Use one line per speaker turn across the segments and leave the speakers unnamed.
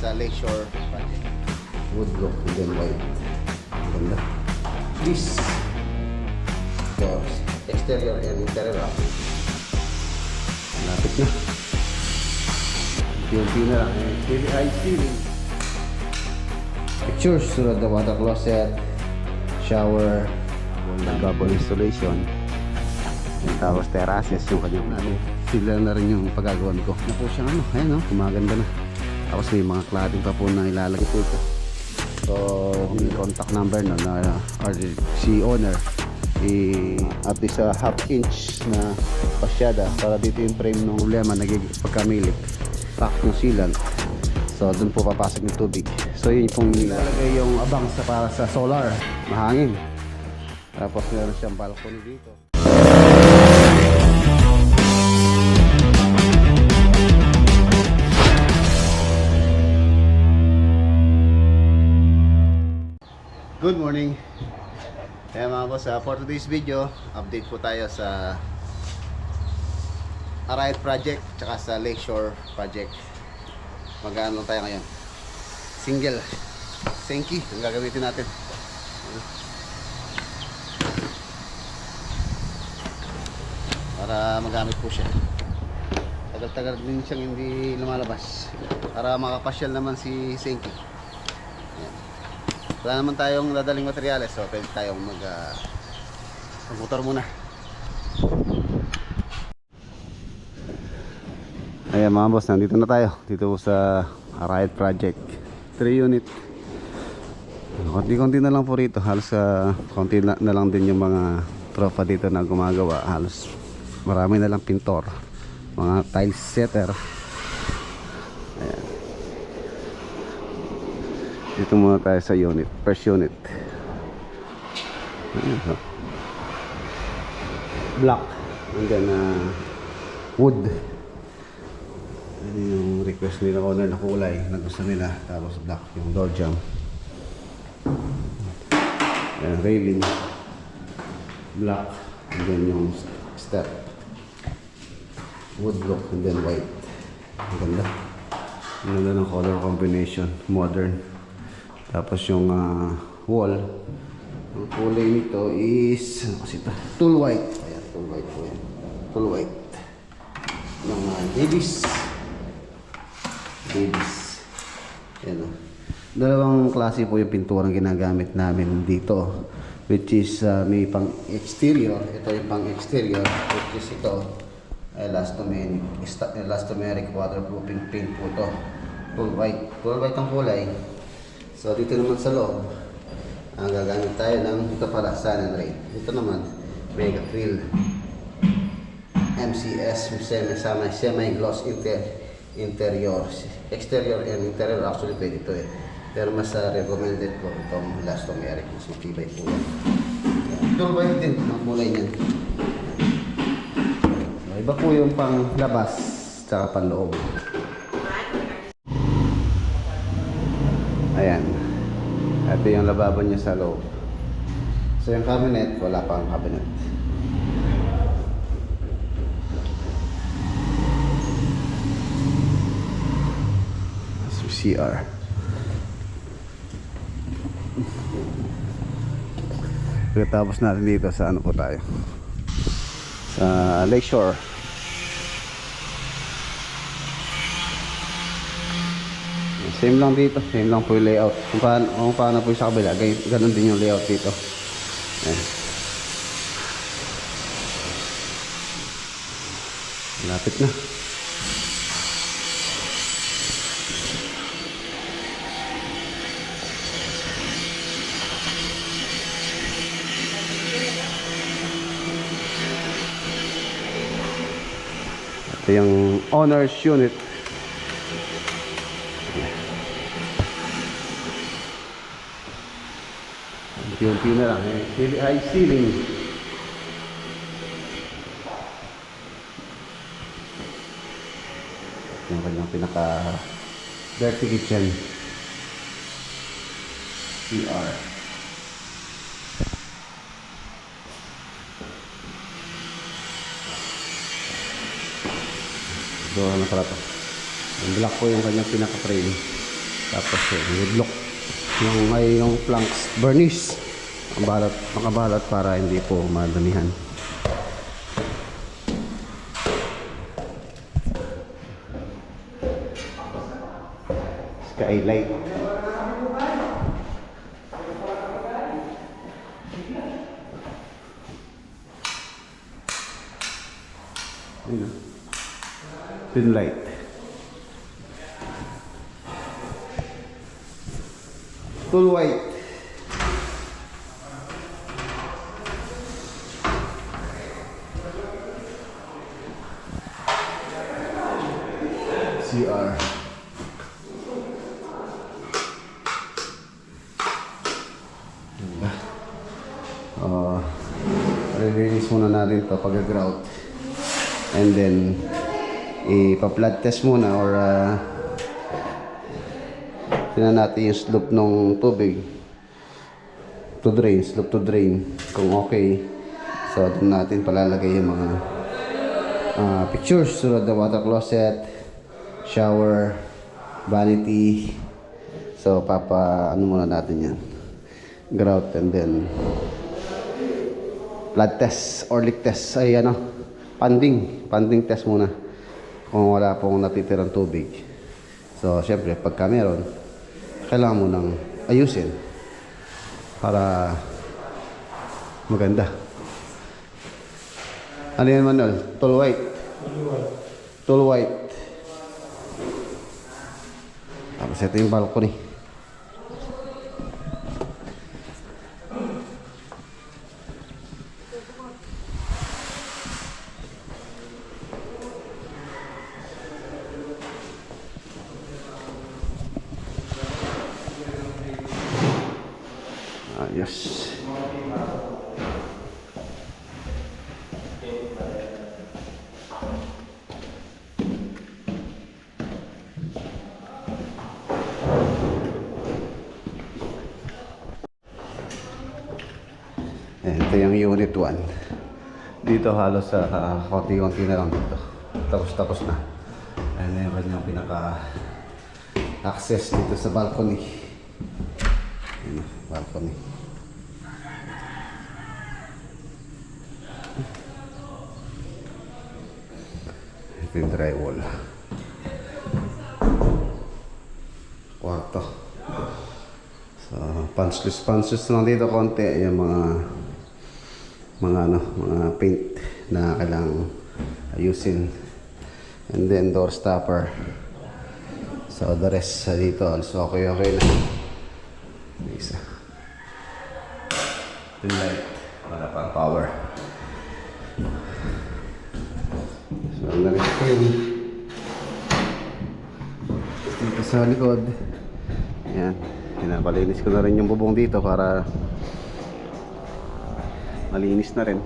sa Lakeshore project. Wood look and then white. Ganda. This doors, exterior and interior. Lapit na. Unti na lang. Heavy high ceiling. Pictures, sunod na water closet, shower, double installation. Tapos terraces yung kanyang sila na rin yung pagagawan ko. Na po siyang ayan gumaganda na. Tapos may mga cladding pa po na ilalagay po ito. So, may contact number no, na or si owner at least a half inch na pasyada para dito yung frame ng problema nagiging pagkamilik pack ng sealant. So dun po papasok yung tubig. So yun pong nilalagay yung abang para sa solar, mahangin. Tapos meron siyang balcony dito. Good morning. Kaya mga boss, for today's video, update po tayo sa Arayat project tsaka sa Lakeshore project. Mag-ano lang tayo ngayon. Single Senki ang gagamitin natin. Para magamit po siya. Tagal-tagal din siyang hindi lumalabas. Para makapasyal naman si Senki. Wala naman tayong dadaling materyales, so pwede tayong mag-motor muna. Ayan mga boss, nandito na tayo. Dito sa Arayat project 3 unit. Konti-konti na lang po rito. Halos konti na lang din yung mga tropa dito na gumagawa. Halos marami na lang pintor, mga tiles setter. Ayan. Dito muna tayo sa unit, first unit. Black and then wood. Ano yung request nila owner na kulay na gusto nila. Tapos black yung door jamb. Ayan, railing black and then yung step wood look and then white. Ang ganda. Ang ganda ng color combination, modern. Tapos yung wall, ang kulay nito is kasi ito, tool white. Ayan, tool white po yan. Tool white ng Davis. Ayan o. Dalawang klase po yung pintura ang ginagamit namin dito, which is may pang exterior. Ito yung pang exterior, which is ito elastomeric waterproofing paint po ito. Tool white ang kulay. So dito naman sa loob, gagamit tayo ng ito pala, sun and rain. Ito naman, mega acryl MCS semi-gloss interior, exterior and interior. Actually pwede ito pero mas recommended ko itong elastomeric, mas matibay po yan. Tool white din ang kulay niyan. Iba po yung pang labas tsaka pang loob. Ayan. Ito yung lababo niya sa loob. So yung cabinet, wala pang cabinet. So CR. Pagkatapos natin dito sa ano po tayo? Sa Lakeshore. Same lang dito, same lang po yung layout. Kung paano po yung sa kabila, ganun din yung layout dito. Ayan. Lapit na. Ito yung owner's unit. Unti na lang heavy high ceiling. Yung kanyang pinaka dirty kitchen CR. So ano pala to, yung black po yung kanyang pinaka frame. Tapos woodlock. Yung planks, varnish. Makabalot para hindi po madamihan. Skylight. Pin light. Tool white. CR. Release muna natin to pag-grout. And then ipa-flood test muna or tingnan natin yung slope ng tubig to drain, slope to drain kung okay. So doon natin palalagay yung mga pictures tulad ng water closet, shower, vanity. So ano muna natin yan, grout, and then flood test or leak test ay panding test muna kung wala pong natitirang tubig. So syempre pagka meron, kailangan mo nang ayusin para maganda. Ano yan, Manuel? Tool white. Tool white. Tapos ito yung balcony. Ayos. Ito yung unit 1. Dito halos konti-konti na lang dito. Tapos na. And meron yung pinaka-access dito sa balcony. Ayan, balcony. Ito yung drywall. Kwarto. So, punch-list lang dito konti. Yung mga paint na kailangang ayusin. And then door stopper. So the rest dito also okay na. Isa. Pin light para pang power. So na-rin ko yun. Dito sa likod. Yan. Pinapalinis ko na rin yung bubong dito para malinis na rin.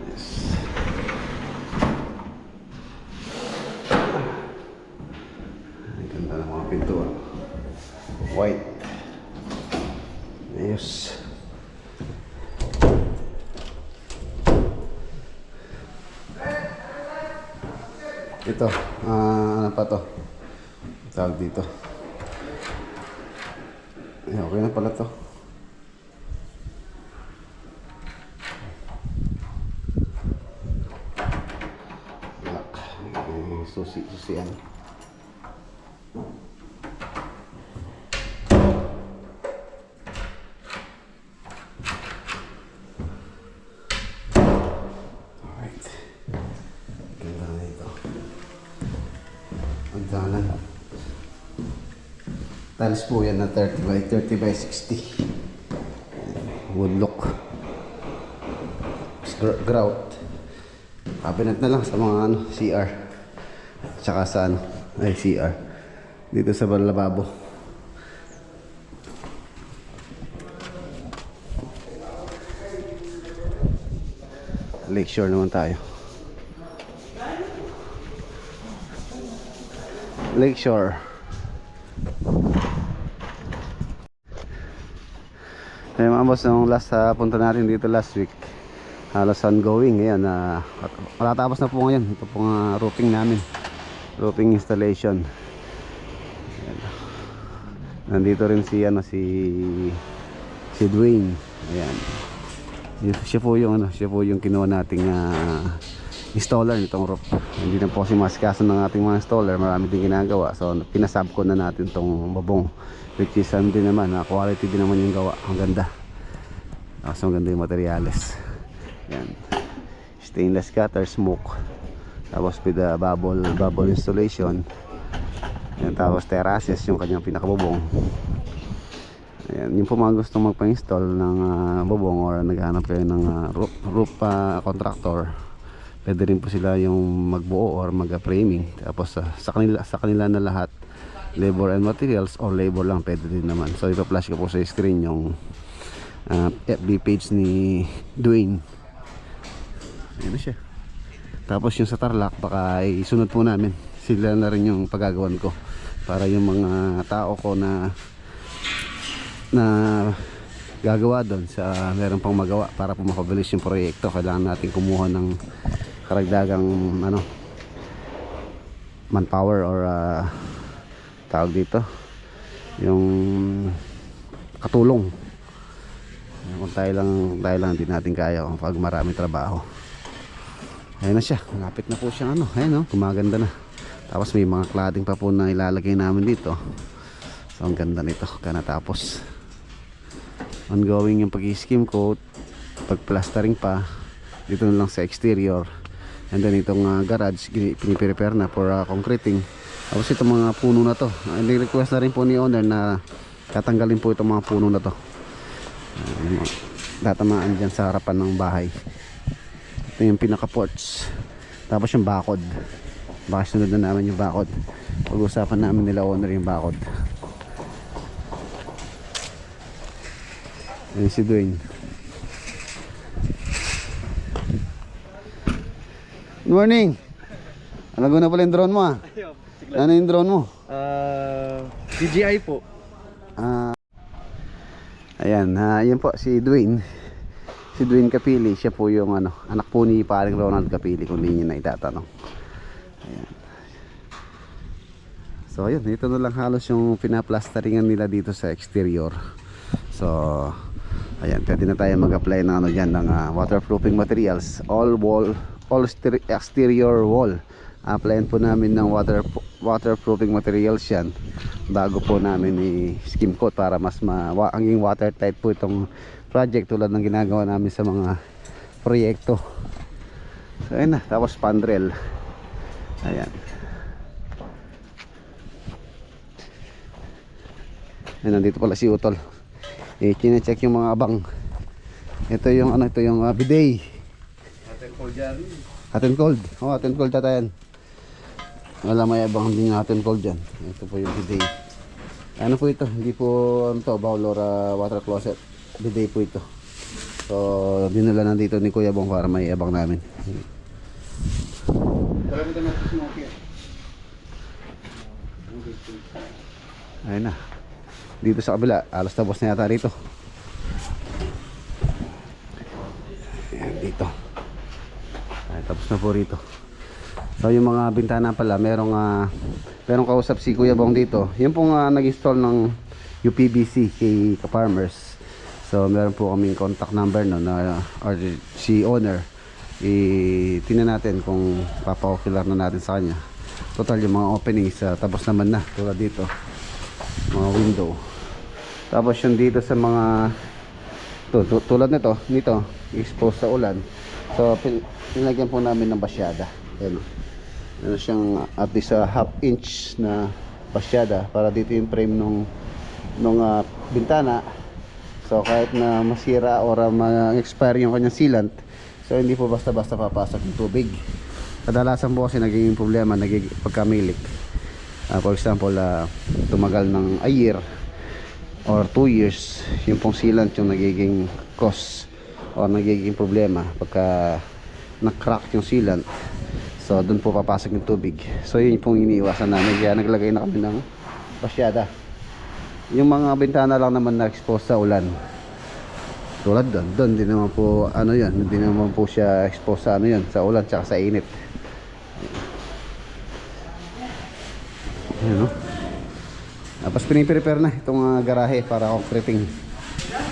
Yes. Ang ganda ng mga pintura. White. Ayos. Ito, ano pa to? Tawag dito. Okay na pala to. Susian. Alright. Ganda na ito. Ang dalan. Tiles po yan na 30 by 60. Woodlock. Grout. Cabinet na lang sa mga CR. Tsaka sa CR. Dito sa lababo. Lakeshore naman tayo. Lakeshore. Mga boss, nung punta natin dito last week, halos ongoing. Ayan, matatapos na po ngayon. Ito pong roofing namin, roofing installation. Ayan. Nandito rin si Dwayne. Ayan, siya po yung kinuha nating installer nitong roof. Hindi na po kasi masikaso ng ating mga installer, marami din ginagawa. So pinasab ko na natin tong babong, which is din naman, quality din naman yung gawa. Ang ganda, so ang ganda yung materials. Yan, stainless cutter, smoke, tapos with the bubble installation. Yan, tapos terraces yung kanyang pinakabubong. Ayan, yung po mga gustong magpa-install ng bubong or naghahanap kayo ng roof contractor, pwede rin po sila yung magbuo or mag-framing. Tapos sa kanila na lahat, labor and materials or labor lang pwede din naman. So ipa-flash ko po sa screen yung FB page ni Dwayne. Ayan na siya. Tapos yung sa Tarlac, baka isunod po namin. Sila na rin yung paggagawan ko para yung mga tao ko na gagawa doon sa meron pang magawa, para po makabilis yung proyekto. Kailangan natin kumuha ng karagdagang manpower or tawag dito, yung katulong. Kung tayo lang hindi natin kaya pag maraming trabaho. Ayun na siya, malapit na po siyang ayun, gumaganda na. Tapos may mga cladding pa po na ilalagay namin dito. So ang ganda nito, kanatapos. Ongoing yung pag-skim coat, pag-plastering pa dito na lang sa exterior. And then itong garage, piniprepare na for concreting. Tapos itong mga puno na to, request na rin po ni owner na tatanggalin po itong mga puno na to. Tatamaan dyan sa harapan ng bahay. Ito yung pinaka-porch. Tapos yung bakod, baka sunod na namin yung bakod. Pag-usapan namin nila owner yung bakod. Ayan si Dwayne. Good morning. Alago na pala yung drone mo Ano yung drone mo?
DJI po.
Ayan, yan po si Dwayne. Si Dwayne Capili, siya po yung anak po ni paring Ronald Capili, kung hindi nyo na itatanong. Ayan. So ayun, ito na lang halos yung pinaplasteringan nila dito sa exterior. So ayan, pwede na tayo mag-apply ng ng waterproofing materials. All exterior wall. Applyan po namin ng waterproofing materials yan bago po namin i-skim coat para mas maging watertight po itong project, tulad ng ginagawa namin sa mga proyekto. So ayun na, tapos pandrel. Ayan. Ayan, nandito pala si Utol. Chine-check yung mga abang. Ito yung bidet. Hot and cold. Oh, hot and cold tatayan. Wala, may abang din hot and cold dyan. Ito po yung bidet. Ano po ito? Hindi po bowl or water closet. Bidet po ito. So dinala na dito ni Kuya Bong para may abang namin. Ayun na. Dito sa kabila, alas tapos na yata rito. Ayan, dito. Ay, tapos na po rito. So yung mga bintana pala, merong kausap si Kuya Bong dito. Yung pong nag-install ng UPVC kay Ka-Farmers. So meron po kaming contact number or si owner. Tingnan natin kung papakular na natin sa kanya. Total yung mga openings tapos naman na, tulad dito mga window. Tapos yung dito sa mga tulad nito exposed sa ulan. So pinagyan po namin ng basyada. Ano siyang at least half inch na basyada para dito yung frame nung bintana. So kahit na masira or ma-expire yung kanyang sealant, so hindi po basta-basta papasok yung tubig. Kadalasan po kasi nagiging problema pagka may leak. For example, tumagal ng a year or 2 years, yung pong sealant yung nagiging cause or nagiging problema pagka na-crack yung sealant. So doon po papasok yung tubig. So yun pong iniiwasan namin, kaya naglagay na kami ng basyada. Yung mga bintana lang naman na-expose sa ulan, Tulad doon din naman po ano yan, hindi naman po siya exposed sa ano yan, sa ulan tsaka sa init. Ayan, no? Tapos piniprepare na itong garahe para concreting.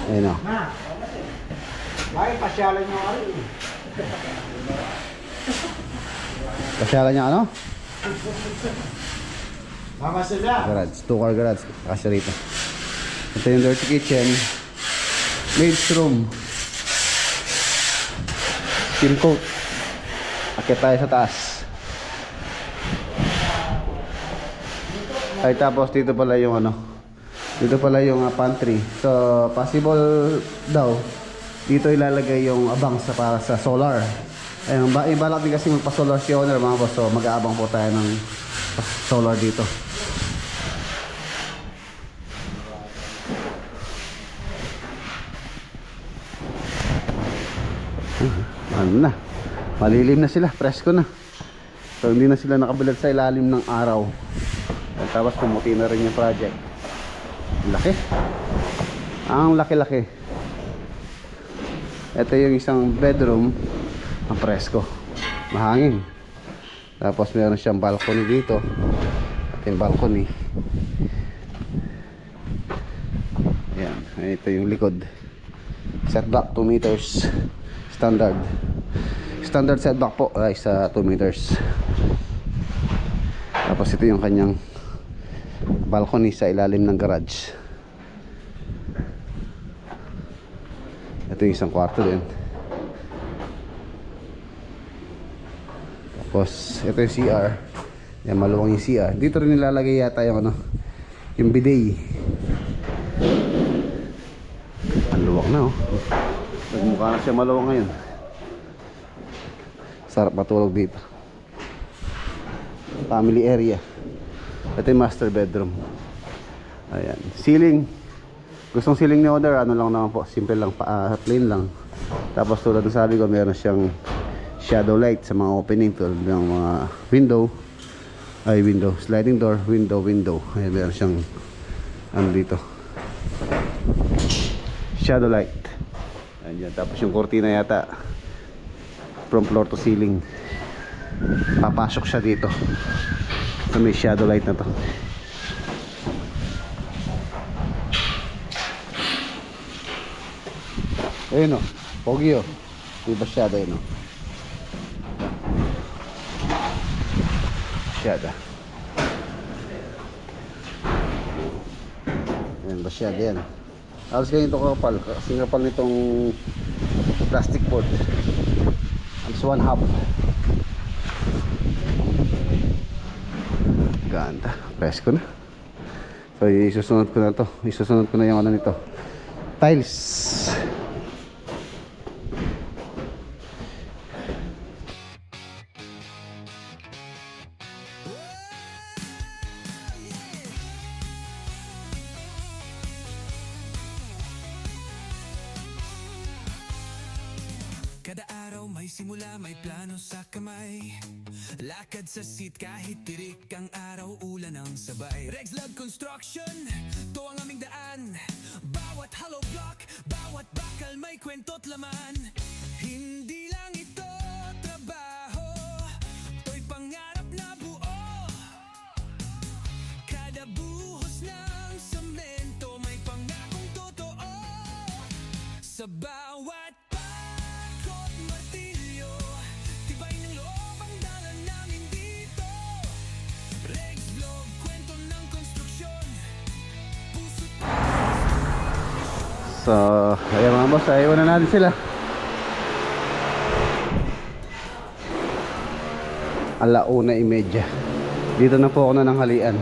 Ayan, no?
Ay, pasyalan nyo kami.
Pasyalan niya ano?
Mama sila.
Garage, 2-car garage kasi rito. Ito yung dirty kitchen, maid's room, steel coat. Akit tayo sa taas. Ay tapos dito pala yung ano, dito pala yung pantry. So possible daw dito ilalagay yung abang para sa solar. Ayun, ibalak din kasi magpa-solar si owner mga boss. So mag-aabang po tayo ng solar dito. Ano na, malilim na sila, presko na. So hindi na sila nakabilad sa ilalim ng araw. At tapos pumuti na rin yung project. Laki. Ang laki-laki. Ito yung isang bedroom. Ang presko, mahangin. Tapos meron siyang balcony dito. At yung balcony, ayan, ito yung likod. Setback 2 meters. Standard setback po ay sa 2 meters. Tapos ito yung kanyang balcony sa ilalim ng garage. Ito yung isang kwarto din. Tapos ito yung CR. Yan, maluwang yung CR. Dito rin nilalagay yata yung ano, yung bidet. Ang luwag na, oh. Nagmukha na siya maluwang ngayon. Sarap matulog dito. Family area. Ito yung master bedroom. Ayan, ceiling. Gustong ceiling ni owner, ano lang naman po, simple lang, plain lang. Tapos tulad ng sabi ko, meron siyang shadow light sa mga opening, tulad ng mga window, sliding door, window. Ayan, meron siyang ano dito, shadow light. Ayan, tapos yung kortina yata from floor to ceiling, papasok siya dito. So may shadow light na to. Ayun o, pogi o. Diba shadow yun o. Shadow. Ayan ba shadow yan. Alas ganito kapal. Kasi kapal nitong plastic board. Alas 1/2. Ganda. Presko na. So isusunod ko na to. Isusunod ko na yung ano nito, tiles.
Kada araw may simula, may plano sa kamay. Lakad sa seat kahit tirik ang araw, ulan ang sabay. Rexlab Construction, to ang aming daan. Bawat hollow block, bawat bakal may kwento't laman. Hindi lang ito trabaho, to'y pangarap na buo. Kada buhos ng semento may pangakong totoo. Sa bawat martilyo, tibay ng loob ang dala namin dito. Rexlab, kwento ng konstruksyon, puso't
So, ayan mga boss, ayaw na natin sila. 1:30. Dito na po ako nananghalian.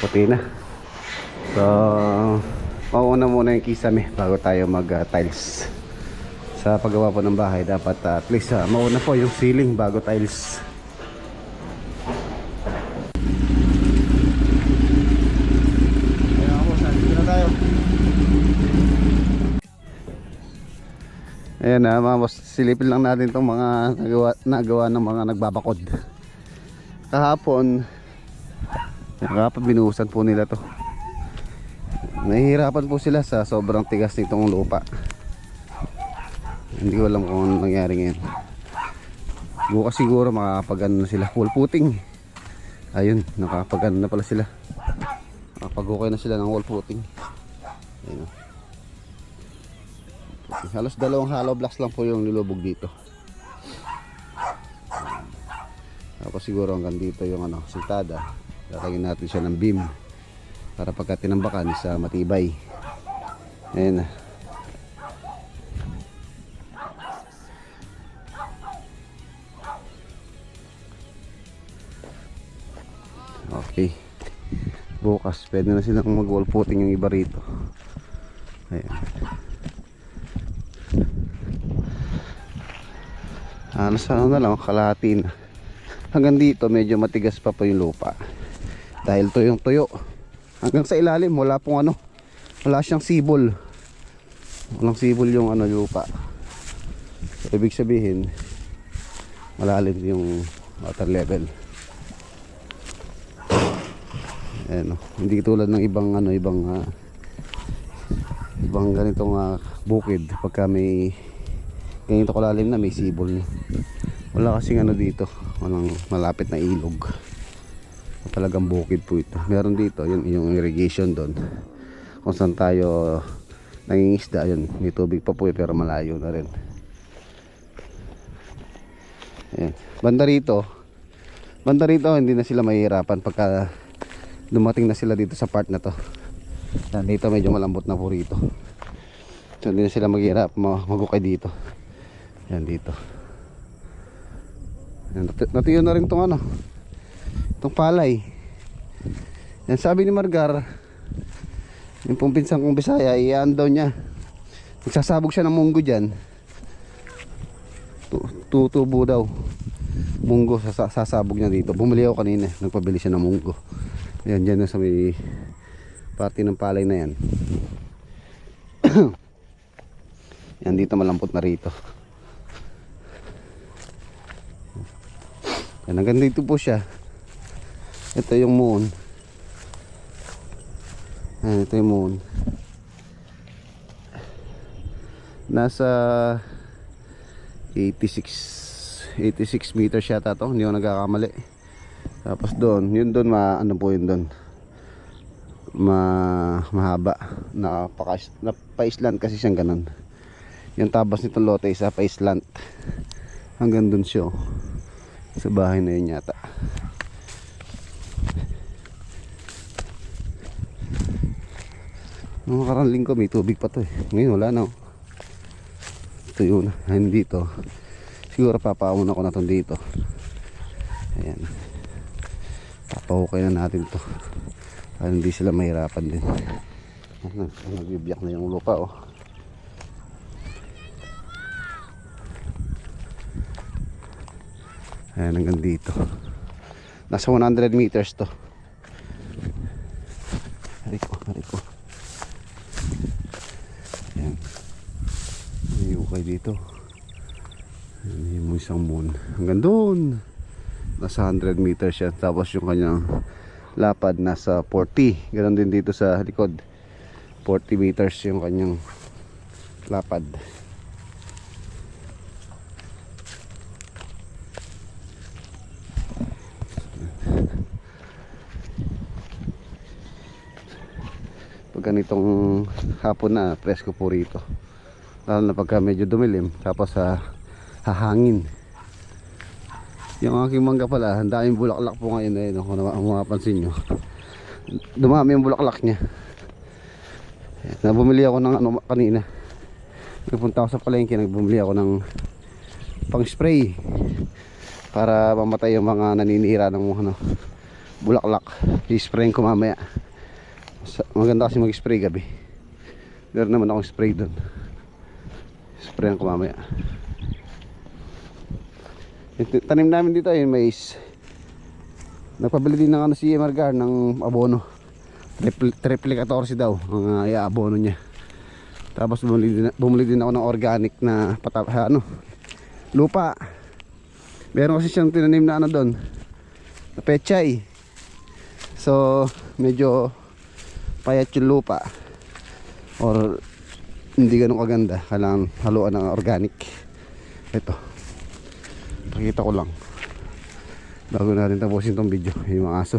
Puti na. So, mauna muna yung kisame bago tayo mag-tiles. Sa paggawa po ng bahay, dapat at least mauna po yung ceiling bago tiles. Ayan na mga boss, silipin lang natin itong mga nagawa ng mga nagbabakod. Kahapon Kapag binuhusan po nila to, nahihirapan po sila sa sobrang tigas nitong lupa. Hindi ko alam kung ano nangyari ngayon. Bukas siguro makakapag-ano na sila, full footing. Ayun, nakakapag-ano na pala sila, nakapag-okay na sila ng wall footing. Ayun. Halos 2 hollow blocks lang po yung nilubog dito. Tapos siguro hanggang dito yung ano, sintada. Lalagyan natin siya ng beam para pagka tinambakan sa matibay. Ayun. Okay. Bukas pwede na silang mag-wall footing yung iba rito. Ayan. Nasa ano na lang, kalahati na. Hanggang dito medyo matigas pa po yung lupa dahil tuyong tuyo. Hanggang sa ilalim wala pong ano, wala siyang sibol. Walang sibol yung ano, lupa. So, ibig sabihin malalim yung water level. Ayan, hindi tulad ng ibang ano, ibang ganitong bukid pagka may ganito kalalim na may sibol. Wala kasing ano dito, walang malapit na ilog. Talagang bukid po ito. Meron dito yung irrigation doon kung saan tayo nangingisda. Yun, may tubig pa po pero malayo na rin. Ayan. Banda rito hindi na sila mahihirapan pagka dumating na sila dito sa part na to. Yan, dito medyo malambot na po rito. So hindi na sila maghihirap magukay dito. Yan dito. Natuyo na rin itong ano, itong palay. Yan, sabi ni Margar, yung pong pinsang kong Bisaya, iyan daw niya, magsasabog siya ng munggo dyan. Tutubo daw munggo, sasabog niya dito. Bumili ako kanina, nagpabili siya ng munggo. Yan, dyan na sa may parte ng palay na yan. Yan, dito malampot na rito. Yan, hanggang dito po siya. Ito yung moon. Yan, ito yung moon. Nasa 86 meters yata to, hindi ako nagkakamali. Tapos doon, yun doon ano po yun doon, mahaba, pa-island kasi siyang ganun. Yung tabas nitong lote isa pa-island hanggang doon siya, sa bahay na yun yata. Nung nakarang linggo may tubig pa to eh. Ngayon wala na. Ito yun, hindi to. Siguro papauna ko na to dito. Ayan, papahukay na natin to para hindi sila mahirapan din. Nagbibiyak na yung lupa oh. Ayan, hanggang dito. Nasa 100 meters to. Hariko. Ayan, may hukay dito. Ayan, yung isang moon hanggang doon. Nasa 100 meters yan. Tapos yung kanyang lapad nasa 40. Ganon din dito sa likod, 40 meters yung kanyang lapad. Pag ganitong hapon na, presko po rito, lalo na pagka medyo dumilim. Tapos hahangin. Yung aking mangga pala, ang daming bulaklak po ngayon eh, no? Kung mapapansin nyo, dumami yung bulaklak nya. Nabumili ako ng ano kanina, nagpunta ako sa palengke, nagbumili ako ng pang spray para mamatay yung mga naninira ng ano, bulaklak. I-sprayin ko mamaya. Maganda kasi mag-spray gabi. Meron naman akong spray doon, sprayin ko mamaya. Tanim namin dito ay mais. Nagpabili din ng ano si Margar ng abono. Triple 14 daw ang iabono niya. Tapos bumili din ako ng organic na lupa. Meron kasi siyang tinanim na ano doon, na pechay. So medyo payat yung lupa or hindi ganun kaganda, kailangan haluan ng organic. Ito, pakita ko lang bago natin tapusin tong video. Yung mga aso,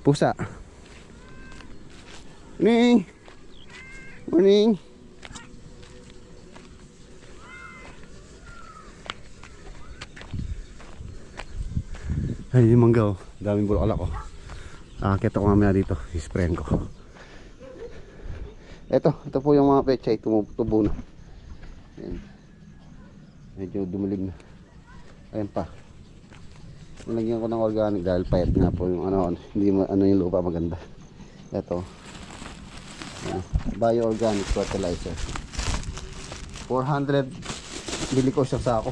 pusa. Morning, morning. Ay, yung mangga, oh. Daming bulaklak, oh. Akit ako mamaya dito, isprayan ko. Ito po yung mga pechay, tumutubo na. Ayan. Medyo dumilig na. Ayan pa. Nilagyan ko ng organic dahil payat nga po yung hindi yung lupa maganda. Ito. Bio-organic fertilizer. 400 bili ko isang sako.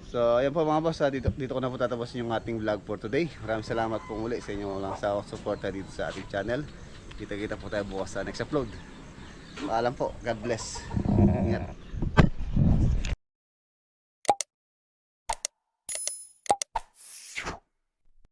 So ayan po mga boss, dito ko na po tatapusin yung ating vlog for today. Maraming salamat po muli sa inyo lang sa suporta dito sa ating channel. Kita-kita po tayo bukas sa next upload. Paalam po, God bless. Ingat.